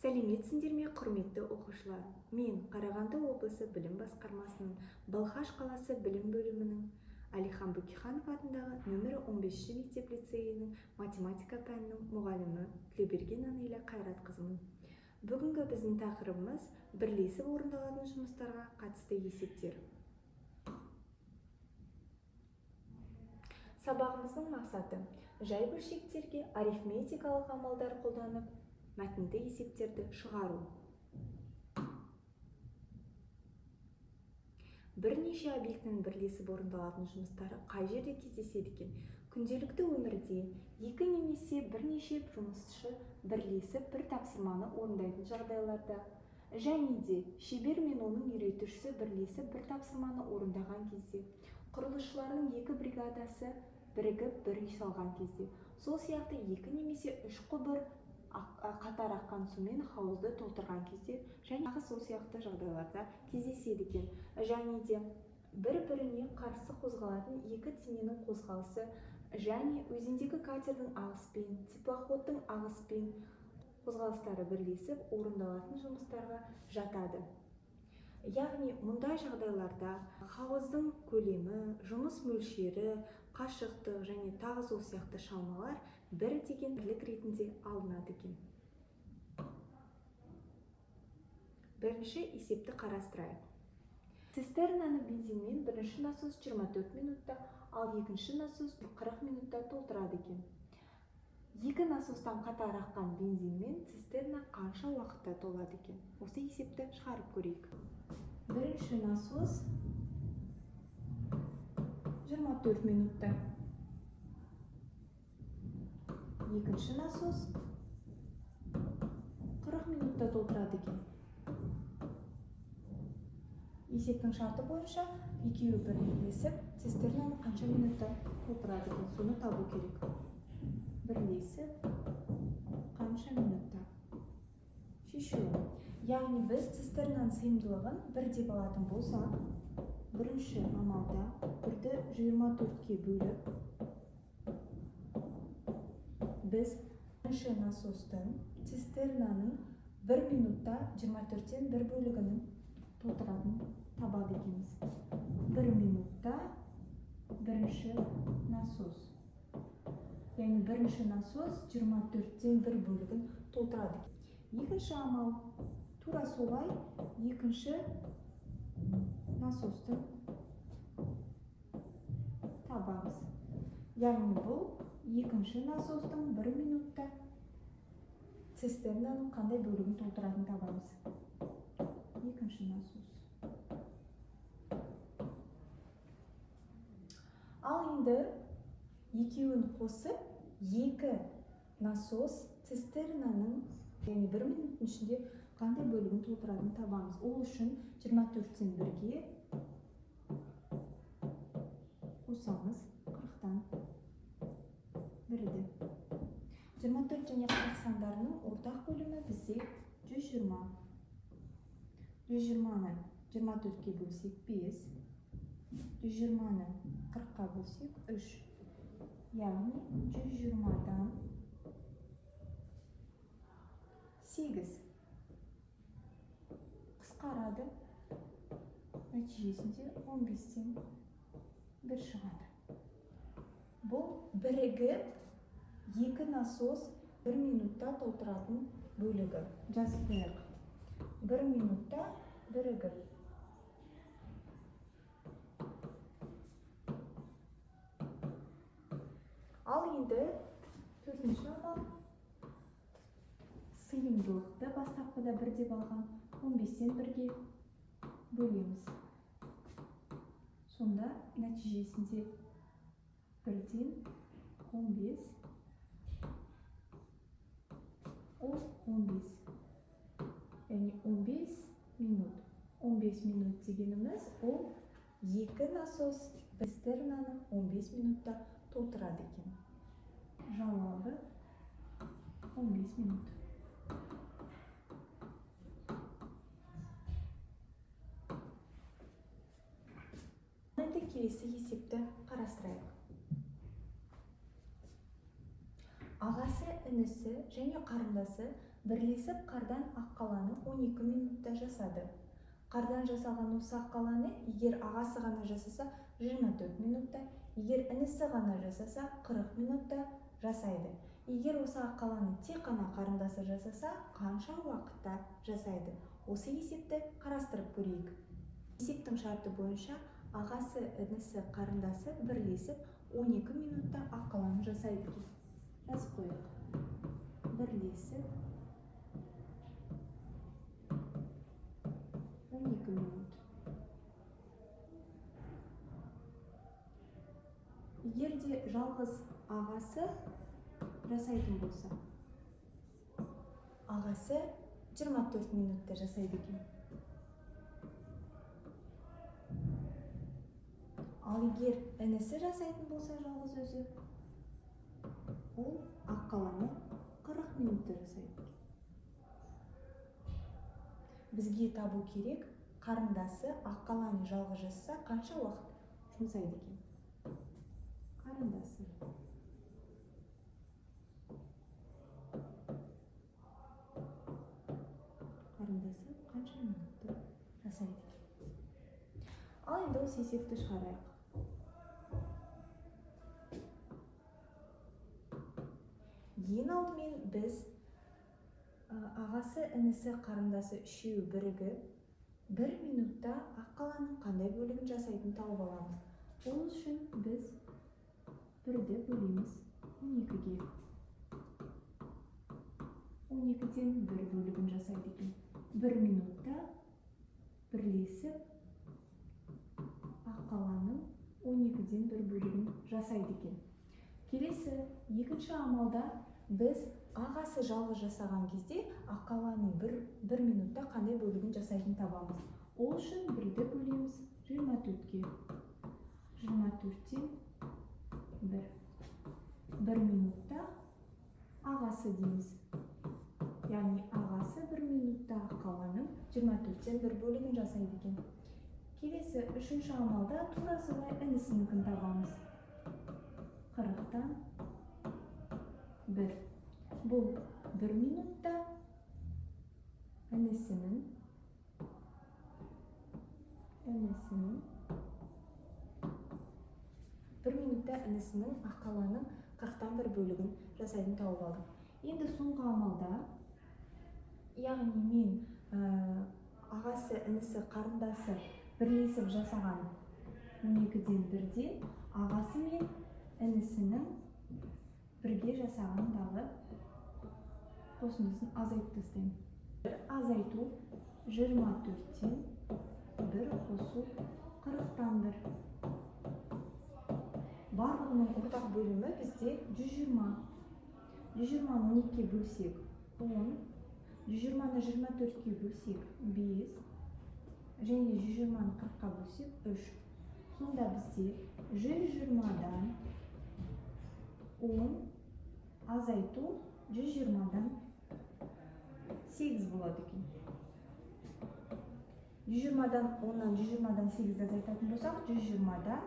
Сәлеметсіңдер ме, құрметті оқушылар? Мен Қарағанды облысы білім басқармасының Балқаш қаласы білім бөлімінің Әлихан Бөкейханов атындағы нөмірі 15-ші мектеп лицейінің математика пәнінің мұғалімі Тілеуберген Анеля Қайратқызымын. Бүгінгі біздің тақырыбымыз бірлесіп орындалатын жұмыстарға қатысты есептер. Сабағымыздың мақсаты жай бөлшектерге арифметикалық амалдар қолданып мәтінді есептерді шығару. Бірнеше объектінің бірлесіп орындалатын жұмыстары қай жерде кездеседі екен? Күнделікті өмірде екі немесе бірнеше жұмысшы бірлесіп бір тапсырманы орындайтын жағдайларда, және де шебер мен оның үйретушісі бірлесіп бір тапсырманы орындаған кезде, құрылысшылардың екі бригадасы бірігіп бір үй салған кезде, сол сияқты екі немесе үш құбыр қатар аққан сумен хауызды толтырған кезде, және сол сияқты жағдайларда кездеседі екен. Және де бір-біріне қарсы қозғалатын екі дененің қозғалысы және өзендегі катердің ағыспен, теплоходтың ағыспен қозғалыстары бірлесіп орындалатын жұмыстарға жатады. Яғни мұндай жағдайларда хауыздың көлемі, жұмыс мөлшері, қашықтық және тағы сол сияқты шамалар бір деген бірлік ретінде алынады екен. Бірінші есепті қарастырайық. Цистернаны бензинмен бірінші насос 24 минутта, ал екінші насос 40 минутта толтырады екен. Екі насостан қатар аққан бензинмен цистерна қанша уақытта толады екен? Осы есепті шығарып көрейік. Бірінші насос 24 минутта. Екінші насос 40 минутта толтырады екен. Есептің шарты бойынша екеуі бірлесіп цистернаны қанша минутта толтырады екен? Соны табу керек. Бірлесіп қанша минутта? Шешу. Яғни біз цистернаның сыйымдылығын бір деп алатын болсақ, бірінші амалда 1-24-ке бөліп, біз бірінші насостың цистернаның 1 минутта 24-тен 1 бөлігінің толтыратын табады екенбіз. 1 минутта бірінші насос. Яғни бірінші насос 24-тен 1 бөлігін толтырады. Екінші амал тура солай екінші насостың табамыз. Яғни бұл екінші насостың 1 минутта цистернаның қандай бөлігін толтыратын табамыз. Екінші насос. Ал енді екеуін қосып, екі насос цистернаның 1 минуттың ішінде қандай бөлігін толтыратын табамыз. Ол үшін 24-тен 1-ге қосамыз 40-тан 1-ді. 24 және 40 сандарының ортақ бөлімі бізде 120. 120-ны 24-ке бөлсек 5, 120-ны 40-қа бөлсек 3. Яғни 120-дан 8 қысқарады. Нәтижесінде 15-тен 1 шығады. Бұл бірігіп екі насос 1 минутта толтыратын бөлігі. Жазып қояйық. 1 минутта бірігіп. Ал енді төртінші амал сыйымдылықты бастапқыда 1 деп алған 15-тен 1-ге бөлеміз. Сонда нәтижесінде 1-ден 15, ол 15. Яғни 15 минут. 15 минут дегеніміз, ол екі насос цистернаны 15 минутта толтырады екен. Жауабы 15 минут. Енді келесі есепті қарастырайық. Ағасы, інісі және қарындасы Бірлесіп қардан ақ қаланы 12 минутта жасады. Қардан жасалған осы ақ қаланы егер ағасы ғана жасаса 24 минутта, егер інісі ғана жасаса 40 минутта жасайды. Егер осы ақ қаланы тек қана қарындасы жасаса, қанша уақытта жасайды? Осы есепті қарастырып көрейік. Есептің шарты бойынша ағасы, інісі, қарындасы бірлесіп 12 минутта ақ қаланы жасайды. Жазып қояйық. Бірлесіп 12 минут. Егер де жалғыз ағасы жасайтын болса, ағасы 24 минутта жасайды екен. Ал егер інісі жасайтын болса жалғыз өзі, ол ақ қаланы 40 минутта жасайды. Бізге табу керек, қарындасы ақ қаланы жалғыз жасаса қанша уақыт жұмсайды екен? Қарындасы қанша минутта жасайды екен? Ал енді осы есепті шығарайық. Ең алдымен біз ағасы, інісі, қарындасы үшеуі бірігіп 1 минутта ақ қаланың қандай бөлігін жасайтын тауып аламыз. Ол үшін біз 1-ді бөлеміз 12-ге. 12-ден 1 бөлігін жасайды екен. 1 минутта бірлесіп ақ қаланың 12-ден 1 бөлігін жасайды екен. Келесі екінші амалда біз ағасы жалғыз жасаған кезде ақ қаланың 1 минутта қандай бөлігін жасайтын табамыз. Ол үшін 1-ді бөлеміз 24-ге. 24-тен 1. 1 минутта ағасы дейміз. Яғни ағасы 1 минутта ақ қаланың 24-тен 1 бөлігін жасайды екен. Келесі үшінші амалда тура солай інісінікін табамыз. 40-тан 1. Бұл 1 минутта інісінің 1 минутта інісінің ақ қаланың 40-тан 1 бөлігін жасайтын тауып алдық. Енді соңғы амалда, яғни мен ағасы, інісі, қарындасы бірлесіп жасаған 12-ден 1-ден ағасы мен інісінің бірге жасағандағы қосындысын азайтып тастаймын. Азайту 24-тен 1 қосу 40-тан 1. Барлығының ортақ бөлімі бізде 120. 120-ны 12-ге бөлсек 10, 120-ны 24-ге бөлсек 5, және 120-ны 40-қа бөлсек 3. Сонда бізде 120-дан 10 азайту 120-дан 8 болады екен. 120-дан 10-нан 120-дан 8 азайтатын болсақ, 120-дан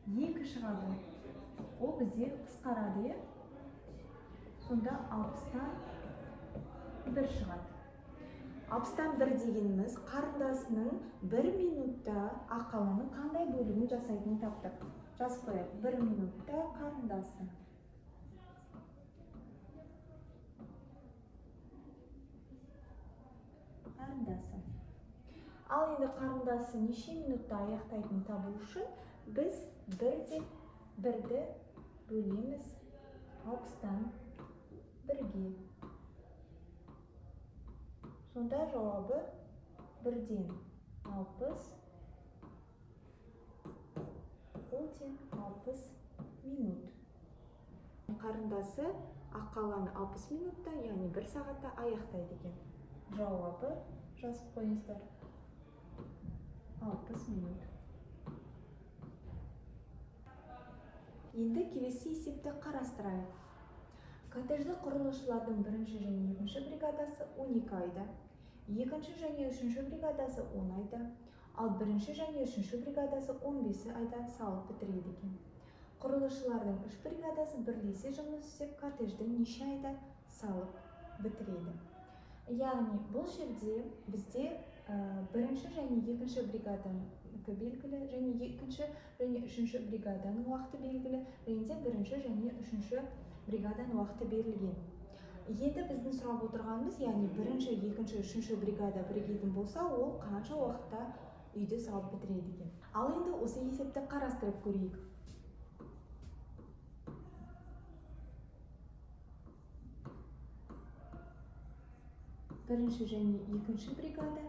2 шығады. Ол бізде қысқарады. Сонда 60-тан 1 шығады. 60-тан 1 дегеніміз қарындасының 1 минутта ақ қаланың қандай бөлігін жасайтынын таптық. Жазып қояйық. 1 минутта қарындасы. Ал енді қарындасы неше минутта аяқтайтынын табу үшін біз 1-ді бөлеміз 60-тан 1-ге. Сонда жауабы 1-ден 60, ол тең 60 минут. Қарындасы ақ қаланы 60 минутта, яғни 1 сағатта аяқтайды екен. Жауабы жазып қойыңыздар. 60 минут. Енді келесі есепті қарастырайық. Коттеджді құрылысшылардың 1-ші және 2-ші бригадасы 12 айда, 2-ші және 3-ші бригадасы 10 айда, ал 1-ші және 3-ші бригадасы 15 айда салып бітіреді екен. Құрылысшылардың 3 бригадасы бірлесе жұмыс істеп, коттеджді неше айда салып бітіреді. яғни бұл жерде бізде бірінші және екінші бригаданікі белгілі, және екінші және үшінші бригаданың уақыты белгілі, және де бірінші және үшінші бригаданың уақыты берілген. Енді біздің сұрап отырғанымыз, яғни бірінші, екінші, үшінші бригада бірігетін болса, ол қанша уақытта үйді салып бітіреді екен. Ал енді осы есепті қарастырып көрейік. Бірінші және екінші бригада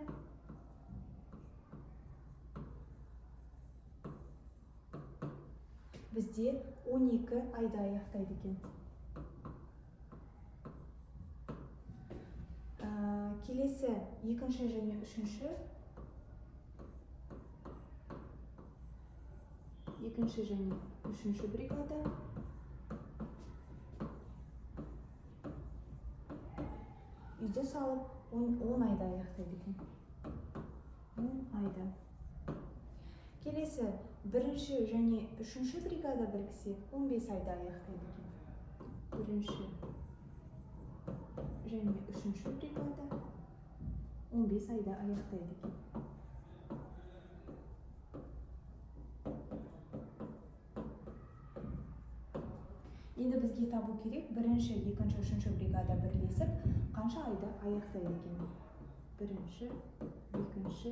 бізде 12 айда аяқтайды екен. Келесі екінші және үшінші бригада үйді салып 10 айда аяқтайды екен. 10 айда. Келесі бірінші және үшінші бригада біріксе 15 айда аяқтайды екен. Бірінші және үшінші бригада 15 айда аяқтайды екен. Енді бізге табу керек, бірінші, екінші, үшінші бригада бірлесіп қанша айда аяқтайды екен. Бірінші, екінші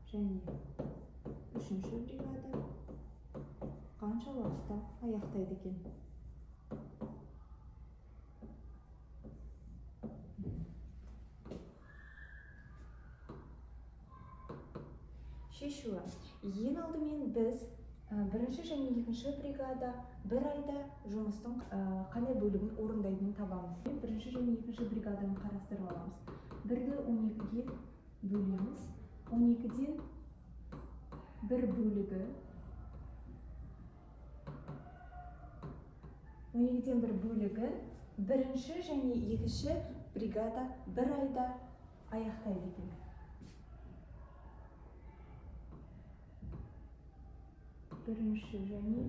және үшінші бригада қанша уақытта аяқтайды екен. Шешуі. Ең алдымен біз бірінші және екінші бригада бір айда жұмыстың қандай бөлігін орындайтынын табамыз. Бірінші және екінші бригаданы қарастырып аламыз. 1-ді 12-ге бөлеміз. 12-ден бір бөлігі 12-ден бір бөлігін бірінші және екінші бригада бір айда аяқтайды екен. Бірінші және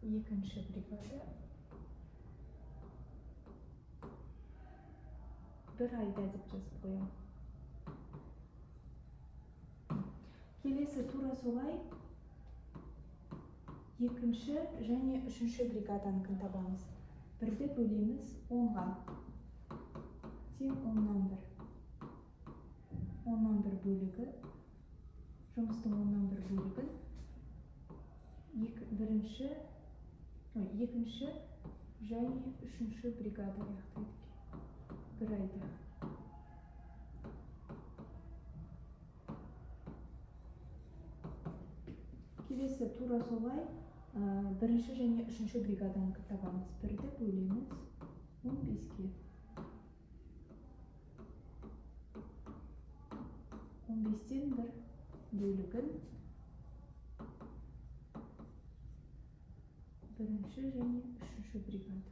екінші бригада бір айда деп жазып қоямын. Келесі тура солай екінші және үшінші бригаданыкін табамыз. 1-ді бөлеміз 10-ға. Тең 10-нан 1 бөлігі. Жұмыстың 10-нан 1 бөлігін екінші және үшінші бригада аяқтайды екен. Бір айда. Келесі тура солай бірінші және үшінші бригаданыкін табамыз. 1-ді бөлеміз 15-ге. 15-тен 1 бөлігін бірінші және үшінші бригада.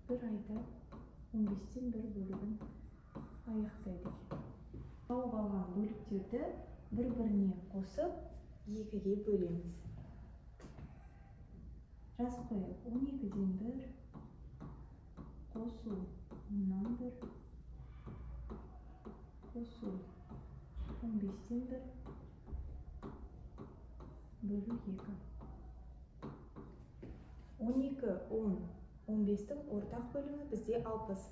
Бір айда 15-тен 1 бөлігін аяқтайды екен. Тауып алған бөліктерді бір-біріне қосып 2-ге бөлеміз. Жазып қояйық. 12-ден 1 қосу 10-нан 1 қосу 15-тен 1 бөлу 2. 12, 10, 15-тің ортақ бөлімі бізде 60.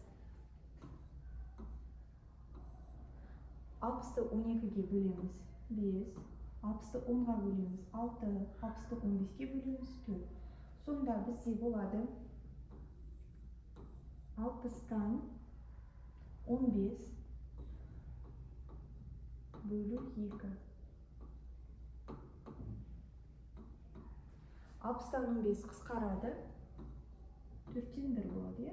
60-ты 12-ге бөлеміз 5, 60-ты 10-ға бөлеміз 6, 60-ты 15-ге бөлеміз 4. Сонда бізде болады 60-тан 15 бөлу 2. 60-тан 15 қысқарады. 4-тен 1 болады.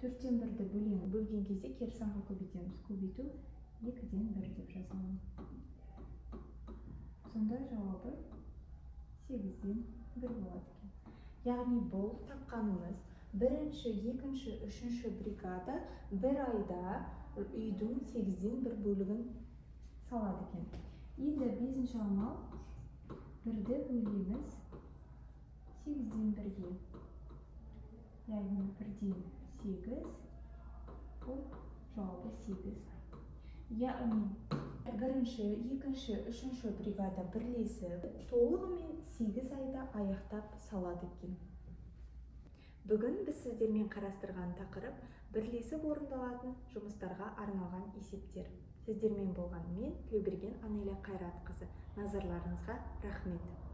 4-тен 1-ді бөлген кезде кері санға көбейтеміз. Көбейту 2-ден 1 деп жазамын. Сонда жауабы 8-ден 1 болады екен. Яғни бұл тапқанымыз бірінші, екінші, үшінші бригада бір айда үйдің 8-ден 1 бөлігін салады екен. Енді 5-ші амал 1-ді бөлеміз 8-ден 1-ге. Яғни 1-ден 8, бұл жауабы 8. Яғни бірінші, екінші, үшінші бригада бірлесіп, толығымен 8 айда аяқтап салады екен. Бүгін біз сіздермен қарастырған тақырып бірлесіп орындалатын жұмыстарға арналған есептер. Сіздермен болған мен, Тілеуберген Анеля Қайратқызы. Назарларыңызға рахмет.